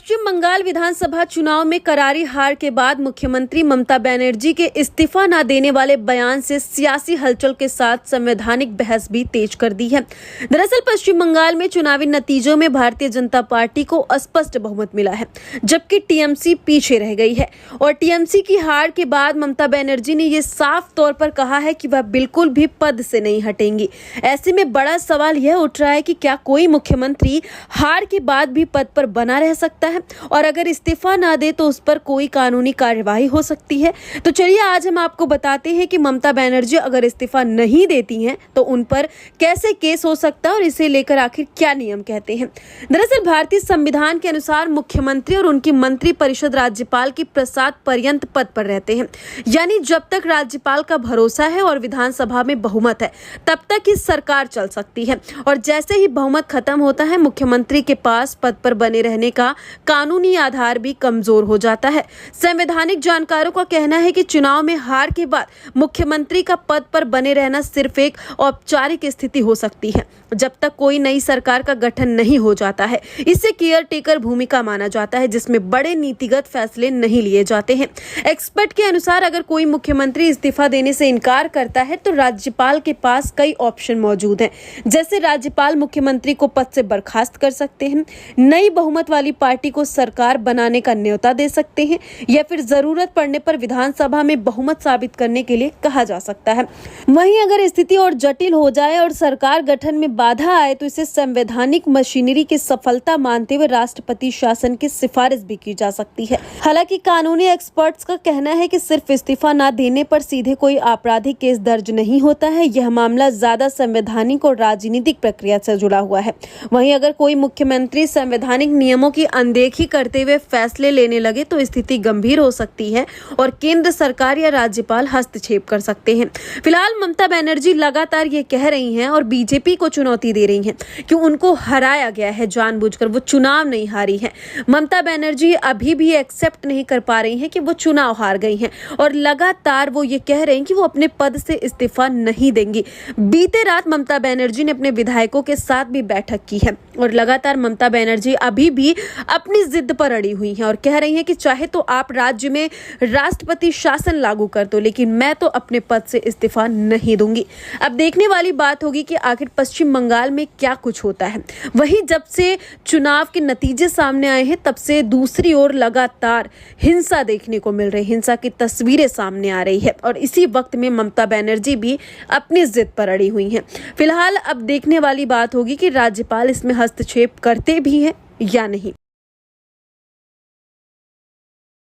पश्चिम बंगाल विधानसभा चुनाव में करारी हार के बाद मुख्यमंत्री ममता बनर्जी के इस्तीफा न देने वाले बयान से सियासी हलचल के साथ संवैधानिक बहस भी तेज कर दी है। दरअसल पश्चिम बंगाल में चुनावी नतीजों में भारतीय जनता पार्टी को स्पष्ट बहुमत मिला है, जबकि टीएमसी पीछे रह गई है। और टीएमसी की हार के बाद ममता बनर्जी ने ये साफ तौर पर कहा है कि वह बिल्कुल भी पद से नहीं हटेंगी। ऐसे में बड़ा सवाल यह उठ रहा है कि क्या कोई मुख्यमंत्री हार के बाद भी पद पर बना रह सकता है, और अगर इस्तीफा ना दे तो उस पर कोई कानूनी कार्यवाही हो सकती है। तो चलिए आज हम आपको बताते हैं कि ममता बनर्जी अगर इस्तीफा नहीं देती हैं तो उन पर कैसे केस हो सकता है और इसे लेकर आखिर क्या नियम कहते हैं। दरअसल भारतीय संविधान के अनुसार मुख्यमंत्री और उनकी मंत्री परिषद राज्यपाल की प्रसाद पर्यंत पद पर रहते हैं, यानी जब तक राज्यपाल का भरोसा है और विधानसभा में बहुमत है तब तक ही सरकार चल सकती है। और जैसे ही बहुमत खत्म होता है मुख्यमंत्री के पास पद पर बने रहने का कानूनी आधार भी कमजोर हो जाता है। संवैधानिक जानकारों का कहना है कि चुनाव में हार के बाद मुख्यमंत्री का पद पर बने रहना सिर्फ एक औपचारिक स्थिति हो सकती है, जब तक कोई नई सरकार का गठन नहीं हो जाता है। इसे केयर टेकर भूमिका माना जाता है, जिसमें बड़े नीतिगत फैसले नहीं लिए जाते हैं। एक्सपर्ट के अनुसार अगर कोई मुख्यमंत्री इस्तीफा देने से इनकार करता है तो राज्यपाल के पास कई ऑप्शन मौजूद हैं, जैसे राज्यपाल मुख्यमंत्री को पद से बर्खास्त कर सकते हैं, नई बहुमत वाली पार्टी को सरकार बनाने का न्योता दे सकते हैं, या फिर जरूरत पड़ने पर विधानसभा में बहुमत साबित करने के लिए कहा जा सकता है। वहीं अगर स्थिति और जटिल हो जाए और सरकार गठन में बाधा आए तो इसे संवैधानिक मशीनरी की सफलता मानते हुए राष्ट्रपति शासन की सिफारिश भी की जा सकती है। हालांकि कानूनी एक्सपर्ट्स का कहना है कि सिर्फ इस्तीफा न देने पर सीधे कोई आपराधिक केस दर्ज नहीं होता है। यह मामला ज्यादा संवैधानिक और राजनीतिक प्रक्रिया से जुड़ा हुआ है। वहीं अगर कोई मुख्यमंत्री संवैधानिक नियमों की अनदेखी करते हुए फैसले लेने लगे तो स्थिति गंभीर हो सकती है और केंद्र सरकार या राज्यपाल हस्तक्षेप कर सकते हैं। फिलहाल ममता बनर्जी लगातार ये कह रही हैं और बीजेपी को चुनौती दे रही हैं कि उनको हराया गया है जानबूझकर, वो चुनाव नहीं हारी है। ममता बनर्जी अभी भी एक्सेप्ट नहीं कर पा रही हैं कि वो चुनाव हार गई हैं और लगातार वो ये कह रही हैं कि वो अपने पद से इस्तीफा नहीं देंगी। बीते रात ममता बनर्जी ने अपने विधायकों के साथ भी बैठक की है और लगातार ममता बनर्जी अभी भी अपनी जिद पर अड़ी हुई हैं और कह रही हैं कि चाहे तो आप राज्य में राष्ट्रपति शासन लागू कर दो, लेकिन मैं तो अपने पद से इस्तीफा नहीं दूंगी। अब देखने वाली बात होगी कि आखिर पश्चिम बंगाल में क्या कुछ होता है। वहीं जब से चुनाव के नतीजे सामने आए हैं तब से दूसरी ओर लगातार हिंसा देखने को मिल रही, हिंसा की तस्वीरें सामने आ रही है और इसी वक्त में ममता बनर्जी भी अपनी जिद पर अड़ी हुई हैं। फिलहाल अब देखने वाली बात होगी कि राज्यपाल इसमें हस्तक्षेप करते भी हैं या नहीं।